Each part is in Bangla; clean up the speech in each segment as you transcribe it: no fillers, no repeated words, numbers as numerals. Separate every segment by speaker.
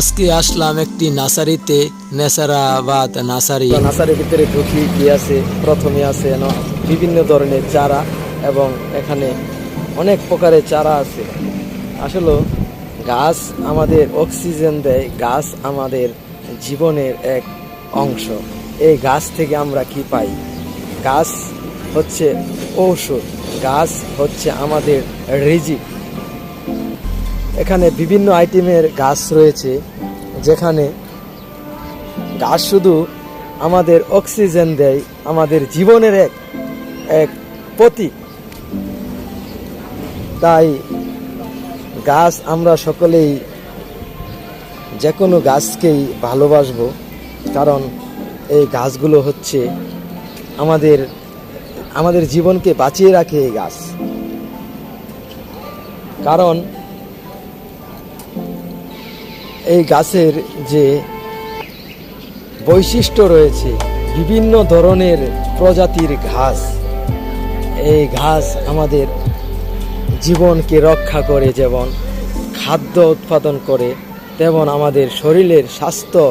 Speaker 1: আজকে আসলাম একটি নার্সারিতে, নেসারাবাদ নার্সারি।
Speaker 2: নার্সারির ভিতরে ঢুকি কি আছে, প্রথমে আছে বিভিন্ন ধরনের চারা এবং এখানে অনেক প্রকারের চারা আছে। আসলে গাছ আমাদের অক্সিজেন দেয়, গাছ আমাদের জীবনের এক অংশ। এই গাছ থেকে আমরা কি পাই? গাছ হচ্ছে ঔষধ, গাছ হচ্ছে আমাদের রিজিক। এখানে বিভিন্ন আইটেমের গাছ রয়েছে, যেখানে গাছ শুধু আমাদের অক্সিজেন দেয়, আমাদের জীবনের এক এক প্রতীক। তাই গাছ আমরা সকলেই যে কোনো গাছকেই ভালোবাসবো, কারণ এই গাছগুলো হচ্ছে আমাদের জীবনকে বাঁচিয়ে রাখে এই গাছ। কারণ এই গাছের যে বৈশিষ্ট্য রয়েছে, বিভিন্ন ধরনের প্রজাতির ঘাস, এই ঘাস আমাদের জীবনকে রক্ষা করে, যেমন খাদ্য উৎপাদন করে, তেমন আমাদের শরীরের স্বাস্থ্য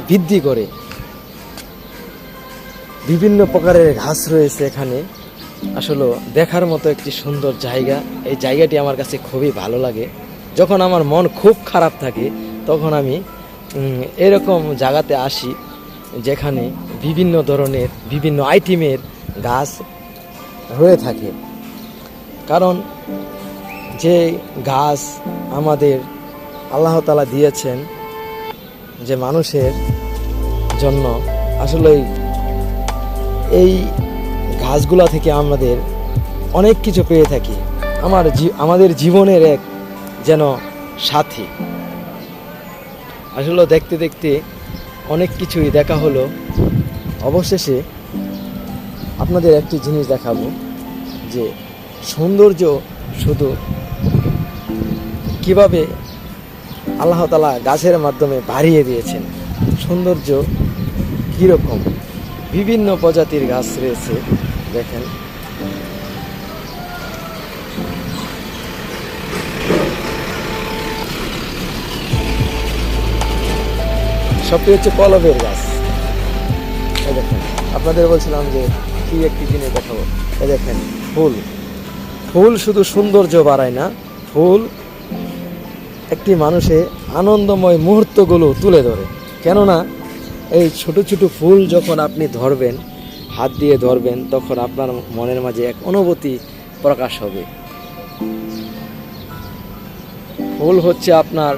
Speaker 2: বৃদ্ধি করে। বিভিন্ন প্রকারের ঘাস রয়েছে এখানে। আসলে দেখার মতো একটি সুন্দর জায়গা। এই জায়গাটি আমার কাছে খুবই ভালো লাগে। যখন আমার মন খুব খারাপ থাকে, তখন আমি এরকম জায়গাতে আসি, যেখানে বিভিন্ন ধরনের বিভিন্ন আইটেমের গাছ হয়ে থাকে। কারণ যে গাছ আমাদের আল্লাহ তাআলা দিয়েছেন যে মানুষের জন্য, আসলে এই গাছগুলা থেকে আমাদের অনেক কিছু পেয়ে থাকি। আমাদের জীবনের এক যেন সাথী। আসলে দেখতে দেখতে অনেক কিছুই দেখা হলো। অবশেষে আপনাদের একটি জিনিস দেখাবো, যে সৌন্দর্য শুধু কিভাবে আল্লাহ তাআলা গাছের মাধ্যমে বাড়িয়ে দিয়েছেন। সৌন্দর্য কীরকম, বিভিন্ন প্রজাতির গাছ রয়েছে, দেখেন। সবটি হচ্ছে কলবের গাছ। এই দেখেন, আপনাদের বলছিলাম যে কি একটি জিনিস দেখাবো। এই দেখেন, ফুল শুধু সৌন্দর্য বাড়ায় না, ফুল একটি মানুষের আনন্দময় মুহূর্তগুলো তুলে ধরে। কেননা এই ছোট ছোট ফুল যখন আপনি ধরবেন, হাত দিয়ে ধরবেন, তখন আপনার মনের মাঝে এক অনুভূতি প্রকাশ হবে। ফুল হচ্ছে আপনার